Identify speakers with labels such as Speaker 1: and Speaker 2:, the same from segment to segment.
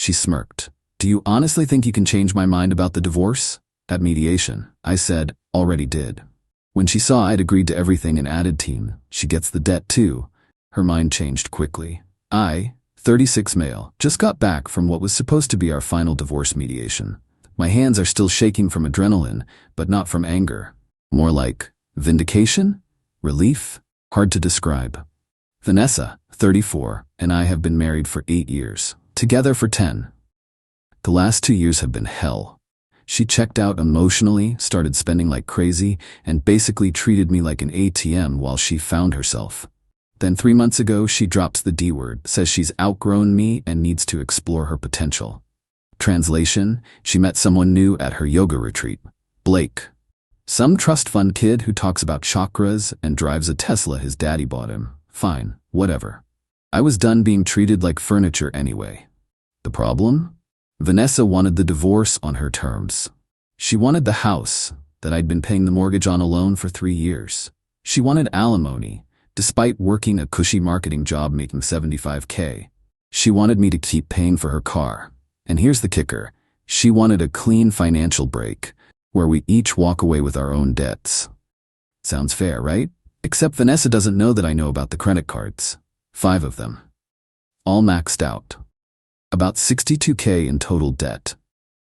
Speaker 1: She smirked. "Do you honestly think you can change my mind about the divorce?" "At mediation," I said, "already did." When she saw I'd agreed to everything and added team, "She gets the debt too," her mind changed quickly. I, 36 male, just got back from what was supposed to be our final divorce mediation. My hands are still shaking from adrenaline, but not from anger. More like vindication? Relief? Hard to describe. Vanessa, 34, and I have been married for 8 years, together for 10. The last 2 years have been hell. She checked out emotionally, started spending like crazy, and basically treated me like an ATM while she found herself. Then 3 months ago, she drops the D word, says she's outgrown me and needs to explore her potential. Translation, she met someone new at her yoga retreat. Blake. Some trust fund kid who talks about chakras and drives a Tesla his daddy bought him. Fine, whatever. I was done being treated like furniture anyway. The problem? Vanessa wanted the divorce on her terms. She wanted the house that I'd been paying the mortgage on alone for 3 years. She wanted alimony, despite working a cushy marketing job making $75K. She wanted me to keep paying for her car. And here's the kicker. She wanted a clean financial break, where we each walk away with our own debts. Sounds fair, right? Except Vanessa doesn't know that I know about the credit cards. 5 of them. All maxed out. About $62K in total debt.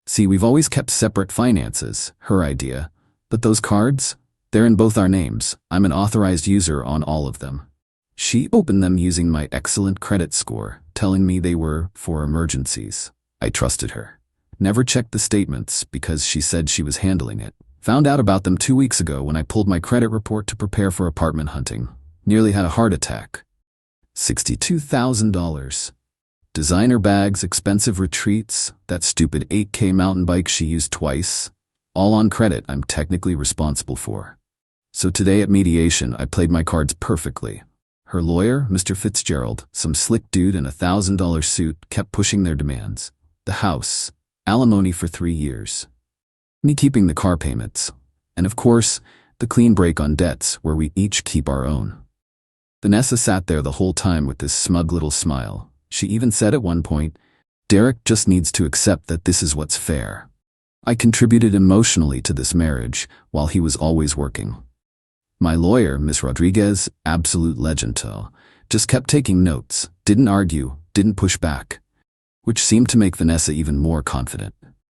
Speaker 1: See, we've always kept separate finances, her idea. But those cards? They're in both our names. I'm an authorized user on all of them. She opened them using my excellent credit score, telling me they were for emergencies. I trusted her. Never checked the statements because she said she was handling it. Found out about them 2 weeks ago when I pulled my credit report to prepare for apartment hunting. Nearly had a heart attack. $62,000. Designer bags, expensive retreats, that stupid 8K mountain bike she used twice. All on credit I'm technically responsible for. So today at mediation, I played my cards perfectly. Her lawyer, Mr. Fitzgerald, some slick dude in a $1,000 suit, kept pushing their demands. The house, alimony for 3 years. Me keeping the car payments. And of course, the clean break on debts where we each keep our own. Vanessa sat there the whole time with this smug little smile. She even said at one point, "Derek just needs to accept that this is what's fair." I contributed emotionally to this marriage while he was always working. My lawyer, Miss Rodriguez, absolute legend, just kept taking notes, didn't argue, didn't push back, which seemed to make Vanessa even more confident.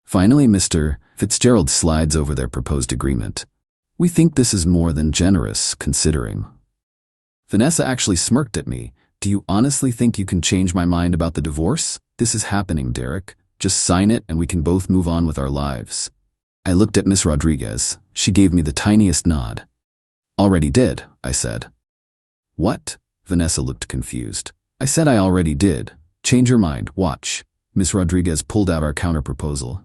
Speaker 1: Finally, Mr. Fitzgerald slides over their proposed agreement. "We think this is more than generous, considering." Vanessa actually smirked at me. "Do you honestly think you can change my mind about the divorce? This is happening, Derek. Just sign it and we can both move on with our lives." I looked at Miss Rodriguez. She gave me the tiniest nod. "Already did," I said. "What?" Vanessa looked confused. I said I already did. "Change your mind, watch." Miss Rodriguez pulled out our counterproposal.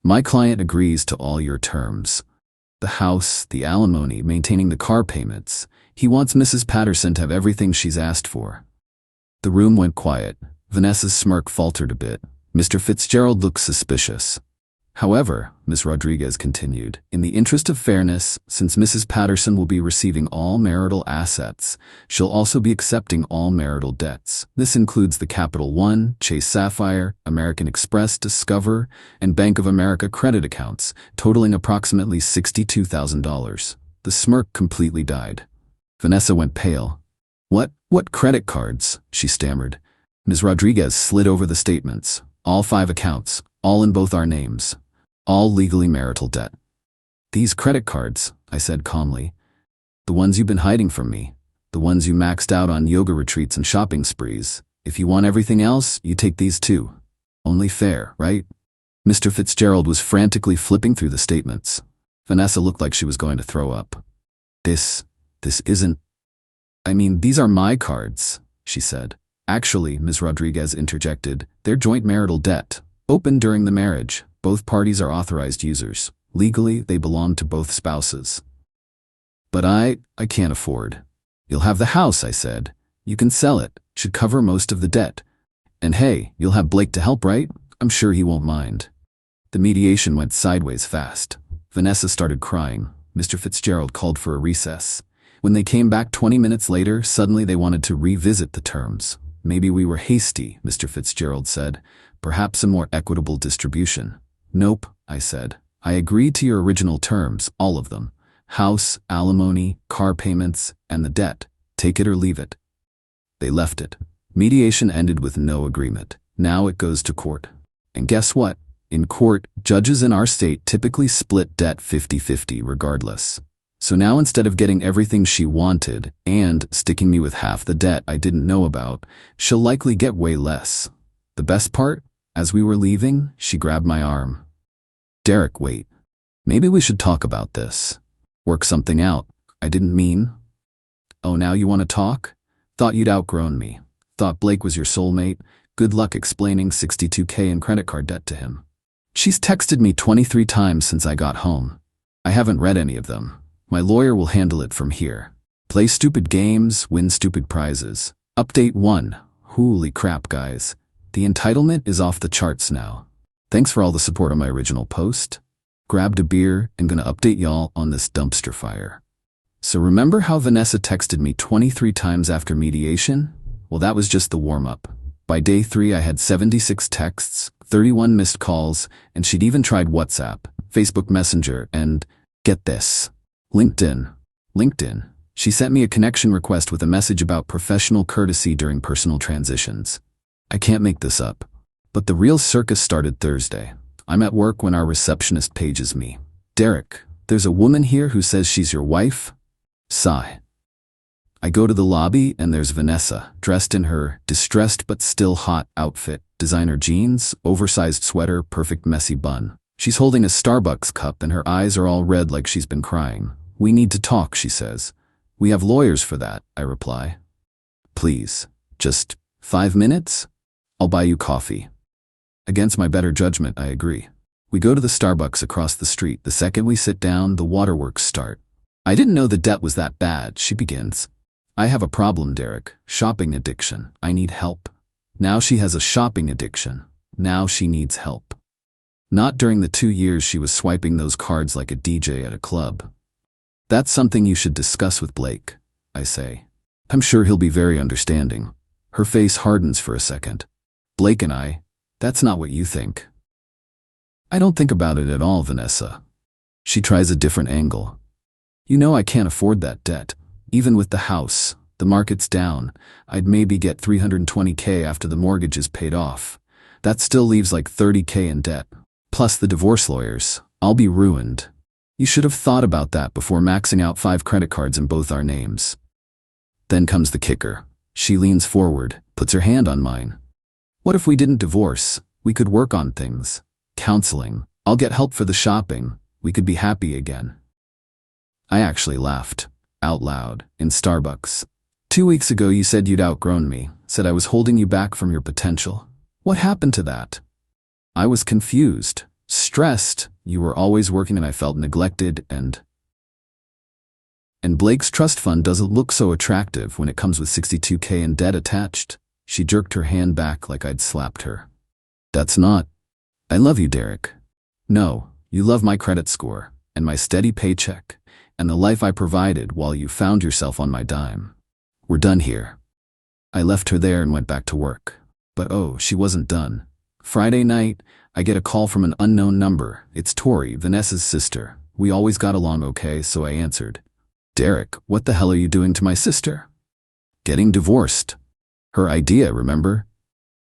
Speaker 1: "My client agrees to all your terms. The house, the alimony, maintaining the car payments. He wants Mrs. Patterson to have everything she's asked for." The room went quiet. Vanessa's smirk faltered a bit. Mr. Fitzgerald looked suspicious. "However," Ms. Rodriguez continued, "in the interest of fairness, since Mrs. Patterson will be receiving all marital assets, she'll also be accepting all marital debts. This includes the Capital One, Chase Sapphire, American Express, Discover, and Bank of America credit accounts, totaling approximately $62,000. The smirk completely died. Vanessa went pale. What credit cards?" she stammered. Ms. Rodriguez slid over the statements. "All 5 accounts, all in both our names. All legally marital debt." "These credit cards," I said calmly. "The ones you've been hiding from me. The ones you maxed out on yoga retreats and shopping sprees. If you want everything else, you take these too. Only fair, right?" Mr. Fitzgerald was frantically flipping through the statements. Vanessa looked like she was going to throw up. This isn't... I mean, these are my cards," she said. "Actually," Ms. Rodriguez interjected, "they're joint marital debt. Opened during the marriage. Both parties are authorized users. Legally, they belong to both spouses." "But I can't afford." "You'll have the house," I said. "You can sell it. Should cover most of the debt. And hey, you'll have Blake to help, right? I'm sure he won't mind." The mediation went sideways fast. Vanessa started crying. Mr. Fitzgerald called for a recess. When they came back 20 minutes later, suddenly they wanted to revisit the terms. "Maybe we were hasty," Mr. Fitzgerald said, perhaps a more equitable distribution. Nope, I said. I agreed to your original terms, all of them. House, alimony, car payments, and the debt. Take it or leave it. They left it. Mediation ended with no agreement. Now it goes to court. And guess what? In court, judges in our state typically split debt 50-50 regardless. So now instead of getting everything she wanted and sticking me with half the debt I didn't know about, she'll likely get way less. The best part? As we were leaving, she grabbed my arm. Derek, wait. Maybe we should talk about this. Work something out. I didn't mean. Oh, now you want to talk? Thought you'd outgrown me. Thought Blake was your soulmate. Good luck explaining $62K in credit card debt to him. She's texted me 23 times since I got home. I haven't read any of them. My lawyer will handle it from here. Play stupid games, win stupid prizes. Update 1. Holy crap, guys. The entitlement is off the charts now. Thanks for all the support on my original post. Grabbed a beer and gonna update y'all on this dumpster fire. So remember how Vanessa texted me 23 times after mediation? Well, that was just the warm-up. By day 3, I had 76 texts, 31 missed calls, and she'd even tried WhatsApp, Facebook Messenger, and, get this, LinkedIn. She sent me a connection request with a message about professional courtesy during personal transitions. I can't make this up. But the real circus started Thursday. I'm at work when our receptionist pages me. Derek, there's a woman here who says she's your wife? Sigh. I go to the lobby and there's Vanessa, dressed in her distressed but still hot outfit, designer jeans, oversized sweater, perfect messy bun. She's holding a Starbucks cup and her eyes are all red like she's been crying. We need to talk, she says. We have lawyers for that, I reply. Please, just 5 minutes? I'll buy you coffee. Against my better judgment, I agree. We go to the Starbucks across the street. The second we sit down, the waterworks start. I didn't know the debt was that bad, she begins. I have a problem, Derek. Shopping addiction. I need help. Now she has a shopping addiction. Now she needs help. Not during the 2 years she was swiping those cards like a DJ at a club. That's something you should discuss with Blake, I say. I'm sure he'll be very understanding. Her face hardens for a second. Blake and I, that's not what you think. I don't think about it at all, Vanessa. She tries a different angle. You know I can't afford that debt. Even with the house, the market's down. I'd maybe get $320K after the mortgage is paid off. That still leaves like $30K in debt. Plus the divorce lawyers. I'll be ruined. You should have thought about that before maxing out 5 credit cards in both our names. Then comes the kicker. She leans forward, puts her hand on mine. What if we didn't divorce? We could work on things. Counseling. I'll get help for the shopping. We could be happy again. I actually laughed. Out loud. In Starbucks. 2 weeks ago you said you'd outgrown me. Said I was holding you back from your potential. What happened to that? I was confused. Stressed. You were always working and I felt neglected and Blake's trust fund doesn't look so attractive when it comes with $62K in debt attached. She jerked her hand back like I'd slapped her. That's not. I love you, Derek. No, you love my credit score and my steady paycheck and the life I provided while you found yourself on my dime. We're done here. I left her there and went back to work. But oh, she wasn't done. Friday night, I get a call from an unknown number. It's Tori, Vanessa's sister. We always got along okay, so I answered. Derek, what the hell are you doing to my sister? Getting divorced. Her idea, remember?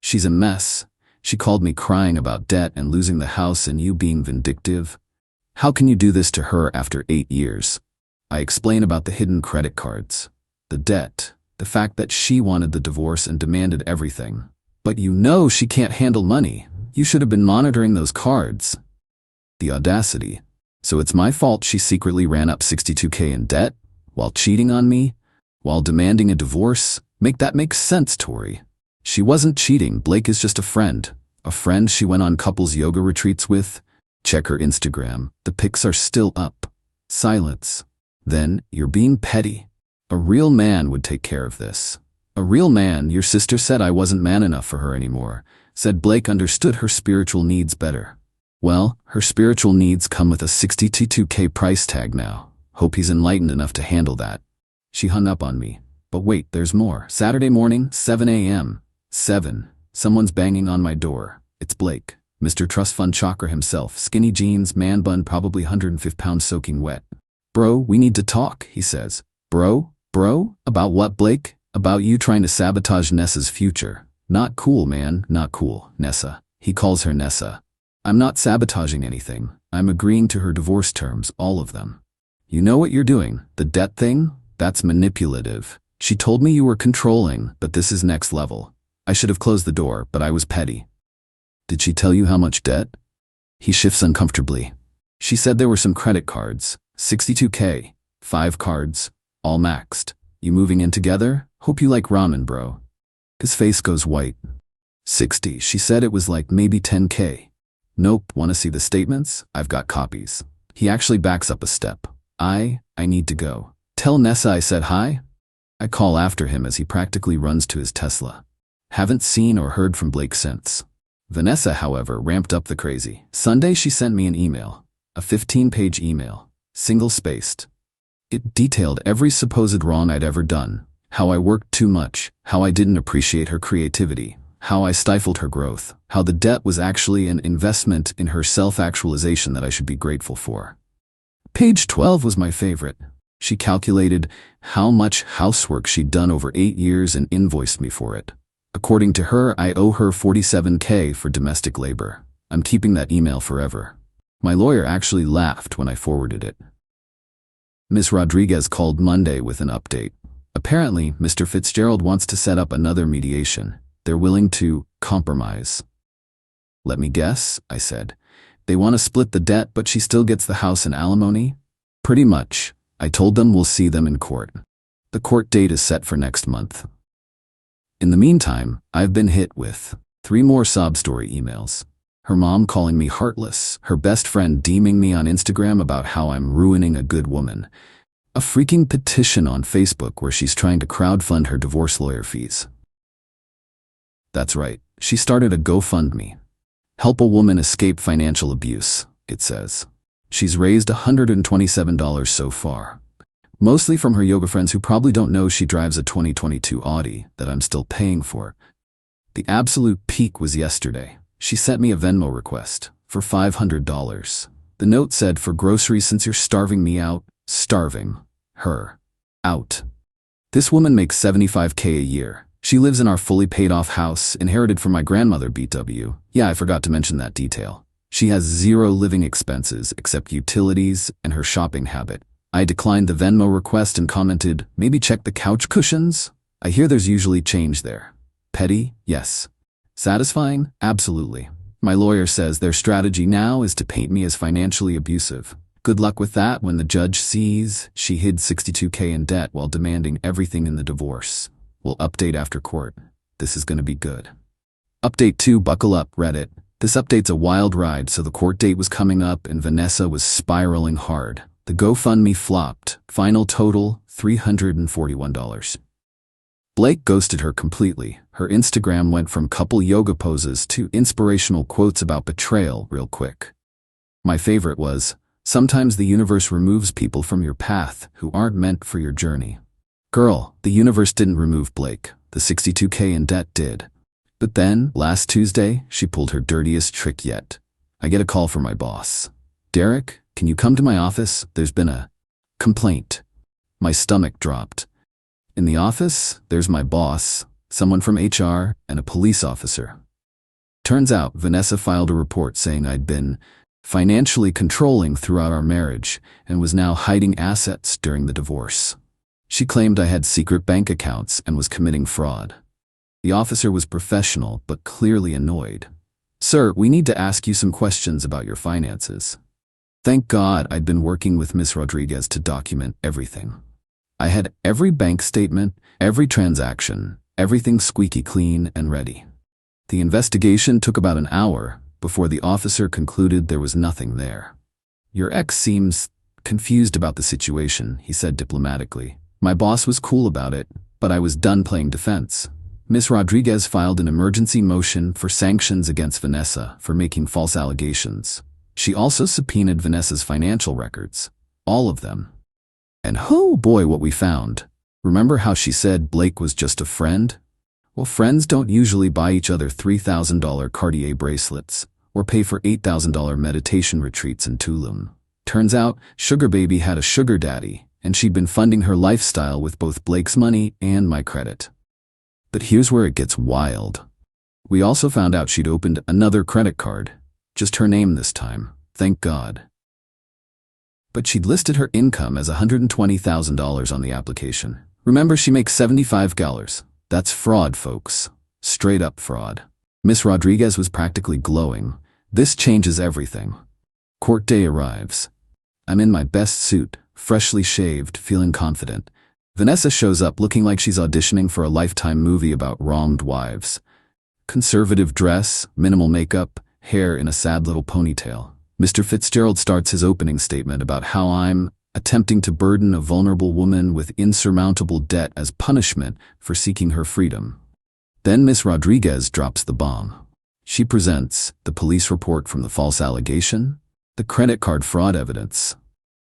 Speaker 1: She's a mess. She called me crying about debt and losing the house and you being vindictive. How can you do this to her after 8 years? I explain about the hidden credit cards, the debt, the fact that she wanted the divorce and demanded everything. But you know she can't handle money. You should have been monitoring those cards. The audacity. So it's my fault she secretly ran up $62K in debt while cheating on me, while demanding a divorce? Make that make sense, Tori. She wasn't cheating. Blake is just a friend she went on couples yoga retreats with. Check her Instagram. The pics are still up. Silence. Then, you're being petty. A real man would take care of this. A real man. Your sister said I wasn't man enough for her anymore. Said Blake understood her spiritual needs better. Well, her spiritual needs come with a $62K price tag now. Hope he's enlightened enough to handle that. She hung up on me. But wait, there's more. Saturday morning, 7 a.m. 7. Someone's banging on my door. It's Blake, Mr. Trust Fund Chakra himself, skinny jeans, man bun, probably 105 pounds soaking wet. Bro, we need to talk, he says. Bro? About what, Blake? About you trying to sabotage Nessa's future. Not cool, man, not cool, Nessa. He calls her Nessa. I'm not sabotaging anything. I'm agreeing to her divorce terms, all of them. You know what you're doing, the debt thing? That's manipulative. She told me you were controlling, but this is next level. I should have closed the door, but I was petty. Did she tell you how much debt? He shifts uncomfortably. She said there were some credit cards, $62K, 5 cards, all maxed. You moving in together? Hope you like ramen, bro. His face goes white. 60, she said it was like maybe 10K. Nope, wanna see the statements? I've got copies. He actually backs up a step. I need to go. Tell Nessa I said hi? I call after him as he practically runs to his Tesla. Haven't seen or heard from Blake since. Vanessa, however, ramped up the crazy. Sunday she sent me an email. A 15-page email. Single-spaced. It detailed every supposed wrong I'd ever done. How I worked too much. How I didn't appreciate her creativity. How I stifled her growth. How the debt was actually an investment in her self-actualization that I should be grateful for. Page 12 was my favorite. She calculated how much housework she'd done over 8 years and invoiced me for it. According to her, I owe her $47K for domestic labor. I'm keeping that email forever. My lawyer actually laughed when I forwarded it. Ms. Rodriguez called Monday with an update. Apparently, Mr. Fitzgerald wants to set up another mediation. They're willing to compromise. Let me guess, I said. They want to split the debt, but she still gets the house and alimony? Pretty much. I told them we'll see them in court. The court date is set for next month. In the meantime, I've been hit with 3 more sob story emails. Her mom calling me heartless, her best friend deeming me on Instagram about how I'm ruining a good woman, a freaking petition on Facebook where she's trying to crowdfund her divorce lawyer fees. That's right, she started a GoFundMe. Help a woman escape financial abuse, it says. She's raised $127 so far. Mostly from her yoga friends who probably don't know she drives a 2022 Audi that I'm still paying for. The absolute peak was yesterday. She sent me a Venmo request for $500. The note said, for groceries since you're starving me out, starving her out. This woman makes $75K a year. She lives in our fully paid off house, inherited from my grandmother BW. Yeah, I forgot to mention that detail. She has 0 living expenses except utilities and her shopping habit. I declined the Venmo request and commented, maybe check the couch cushions? I hear there's usually change there. Petty? Yes. Satisfying? Absolutely. My lawyer says their strategy now is to paint me as financially abusive. Good luck with that when the judge sees she hid $62K in debt while demanding everything in the divorce. We'll update after court. This is going to be good. Update 2, buckle up, Reddit. This update's a wild ride, so the court date was coming up and Vanessa was spiraling hard. The GoFundMe flopped. Final total, $341. Blake ghosted her completely. Her Instagram went from couple yoga poses to inspirational quotes about betrayal real quick. My favorite was, sometimes the universe removes people from your path who aren't meant for your journey. Girl, the universe didn't remove Blake. The $62K in debt did. But then, last Tuesday, she pulled her dirtiest trick yet. I get a call from my boss. Derek, can you come to my office? There's been a complaint. My stomach dropped. In the office, there's my boss, someone from HR, and a police officer. Turns out, Vanessa filed a report saying I'd been financially controlling throughout our marriage and was now hiding assets during the divorce. She claimed I had secret bank accounts and was committing fraud. The officer was professional but clearly annoyed. Sir, we need to ask you some questions about your finances. Thank God I'd been working with Ms. Rodriguez to document everything. I had every bank statement, every transaction, everything squeaky clean and ready. The investigation took about an hour before the officer concluded there was nothing there. Your ex seems confused about the situation, he said diplomatically. My boss was cool about it, but I was done playing defense. Ms. Rodriguez filed an emergency motion for sanctions against Vanessa for making false allegations. She also subpoenaed Vanessa's financial records. All of them. And oh boy, what we found. Remember how she said Blake was just a friend? Well, friends don't usually buy each other $3,000 Cartier bracelets or pay for $8,000 meditation retreats in Tulum. Turns out, Sugar Baby had a sugar daddy, and she'd been funding her lifestyle with both Blake's money and my credit. But here's where it gets wild. We also found out she'd opened another credit card. Just her name this time, thank God. But she'd listed her income as $120,000 on the application. Remember, she makes $75. That's fraud, folks. Straight up fraud. Miss Rodriguez was practically glowing. This changes everything. Court day arrives. I'm in my best suit, freshly shaved, feeling confident. Vanessa shows up looking like she's auditioning for a Lifetime movie about wronged wives. Conservative dress, minimal makeup, hair in a sad little ponytail. Mr. Fitzgerald starts his opening statement about how I'm attempting to burden a vulnerable woman with insurmountable debt as punishment for seeking her freedom. Then Miss Rodriguez drops the bomb. She presents the police report from the false allegation, the credit card fraud evidence,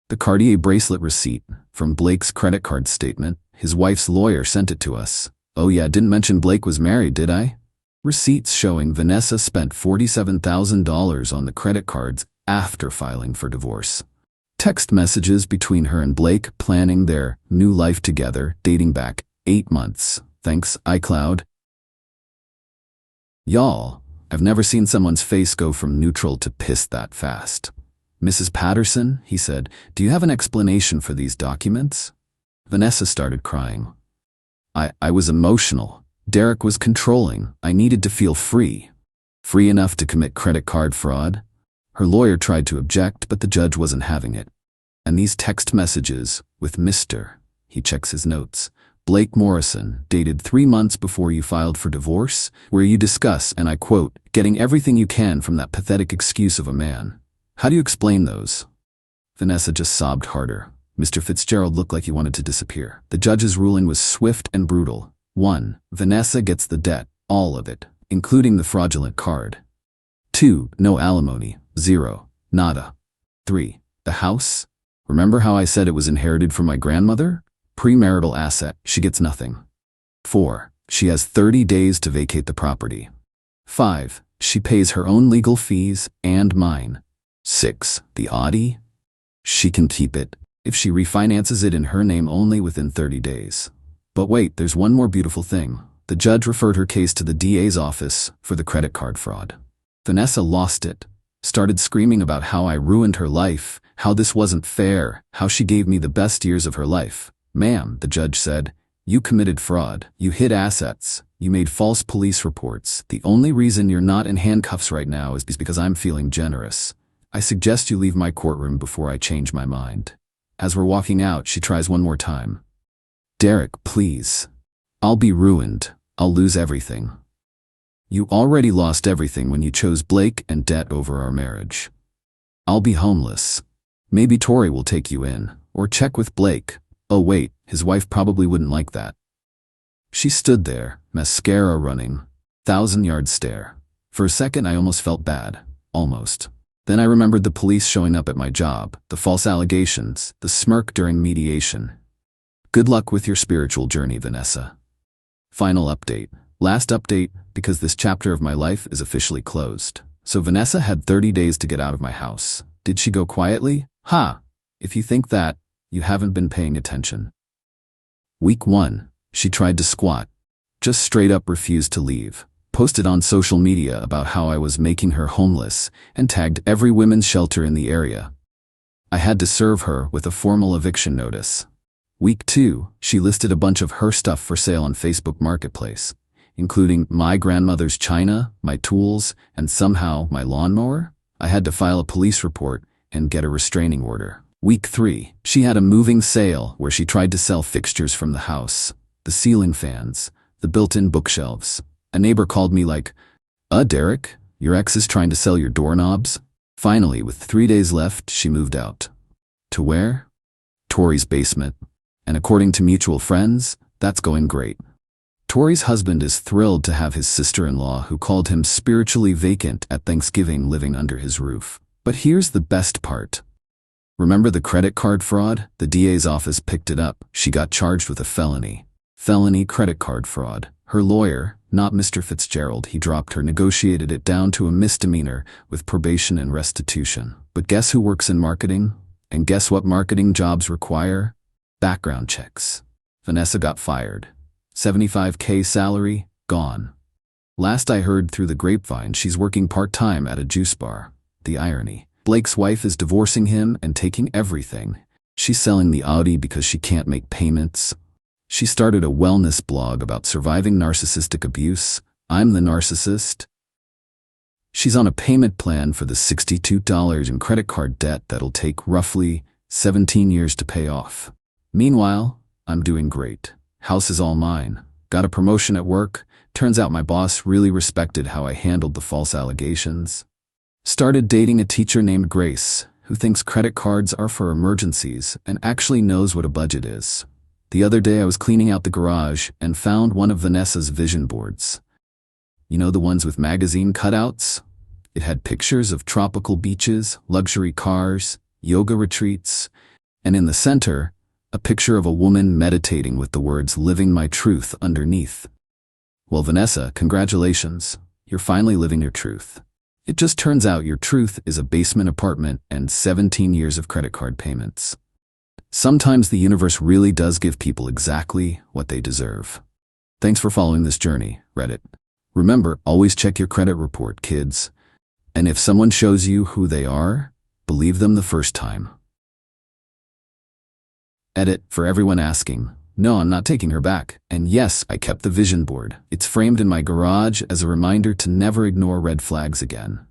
Speaker 1: the Cartier bracelet receipt from Blake's credit card statement. His wife's lawyer sent it to us. Oh yeah, didn't mention Blake was married, did I? Receipts showing Vanessa spent $47,000 on the credit cards after filing for divorce. Text messages between her and Blake planning their new life together, dating back 8 months. Thanks, iCloud. Y'all, I've never seen someone's face go from neutral to pissed that fast. Mrs. Patterson, he said, do you have an explanation for these documents? Vanessa started crying. I was emotional. Derek was controlling. I needed to feel free. Free enough to commit credit card fraud? Her lawyer tried to object, but the judge wasn't having it. And these text messages with Mr. He checks his notes. Blake Morrison, dated 3 months before you filed for divorce, where you discuss, and I quote, getting everything you can from that pathetic excuse of a man. How do you explain those? Vanessa just sobbed harder. Mr. Fitzgerald looked like he wanted to disappear. The judge's ruling was swift and brutal. 1. Vanessa gets the debt, all of it, including the fraudulent card. 2. No alimony. 0. Nada. 3. The house? Remember how I said it was inherited from my grandmother? Premarital asset. She gets nothing. 4. She has 30 days to vacate the property. 5. She pays her own legal fees and mine. 6. The Audi? She can keep it if she refinances it in her name only within 30 days. But wait, there's one more beautiful thing. The judge referred her case to the DA's office for the credit card fraud. Vanessa lost it. Started screaming about how I ruined her life, how this wasn't fair, how she gave me the best years of her life. Ma'am, the judge said, you committed fraud. You hid assets. You made false police reports. The only reason you're not in handcuffs right now is because I'm feeling generous. I suggest you leave my courtroom before I change my mind. As we're walking out, she tries one more time. Derek, please. I'll be ruined. I'll lose everything. You already lost everything when you chose Blake and debt over our marriage. I'll be homeless. Maybe Tori will take you in, or check with Blake. Oh wait, his wife probably wouldn't like that. She stood there, mascara running, 1,000-yard stare. For a second I almost felt bad. Almost. Then I remembered the police showing up at my job, the false allegations, the smirk during mediation. Good luck with your spiritual journey, Vanessa. Final update. Last update, because this chapter of my life is officially closed. So Vanessa had 30 days to get out of my house. Did she go quietly? Ha! If you think that, you haven't been paying attention. Week 1. She tried to squat. Just straight up refused to leave. Posted on social media about how I was making her homeless and tagged every women's shelter in the area. I had to serve her with a formal eviction notice. Week 2. She listed a bunch of her stuff for sale on Facebook Marketplace, including my grandmother's china, my tools, and somehow my lawnmower. I had to file a police report and get a restraining order. Week 3. She had a moving sale where she tried to sell fixtures from the house, the ceiling fans, the built-in bookshelves. A neighbor called me like, Derek, your ex is trying to sell your doorknobs? Finally, with 3 days left, she moved out. To where? Tori's basement. And according to mutual friends, that's going great. Tori's husband is thrilled to have his sister-in-law, who called him spiritually vacant at Thanksgiving, living under his roof. But here's the best part. Remember the credit card fraud? The DA's office picked it up. She got charged with a felony. Felony credit card fraud. Her lawyer, not Mr. Fitzgerald, he dropped her, negotiated it down to a misdemeanor with probation and restitution. But guess who works in marketing? And guess what marketing jobs require? Background checks. Vanessa got fired. $75K salary, gone. Last I heard through the grapevine, she's working part-time at a juice bar. The irony. Blake's wife is divorcing him and taking everything. She's selling the Audi because she can't make payments. She started a wellness blog about surviving narcissistic abuse. I'm the narcissist. She's on a payment plan for the $62 in credit card debt that'll take roughly 17 years to pay off. Meanwhile, I'm doing great. House is all mine. Got a promotion at work. Turns out my boss really respected how I handled the false allegations. Started dating a teacher named Grace, who thinks credit cards are for emergencies and actually knows what a budget is. The other day I was cleaning out the garage and found one of Vanessa's vision boards. You know, the ones with magazine cutouts? It had pictures of tropical beaches, luxury cars, yoga retreats, and in the center, a picture of a woman meditating with the words "Living my truth" underneath. Well, Vanessa, congratulations. You're finally living your truth. It just turns out your truth is a basement apartment and 17 years of credit card payments. Sometimes the universe really does give people exactly what they deserve. Thanks for following this journey, Reddit. Remember, always check your credit report, kids. And if someone shows you who they are, believe them the first time. Edit, for everyone asking. No, I'm not taking her back. And yes, I kept the vision board. It's framed in my garage as a reminder to never ignore red flags again.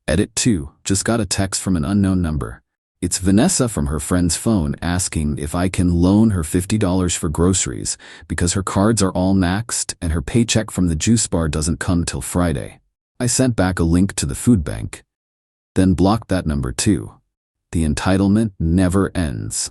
Speaker 1: Edit 2, just got a text from an unknown number. It's Vanessa from her friend's phone asking if I can loan her $50 for groceries because her cards are all maxed and her paycheck from the juice bar doesn't come till Friday. I sent back a link to the food bank, then blocked that number too. The entitlement never ends.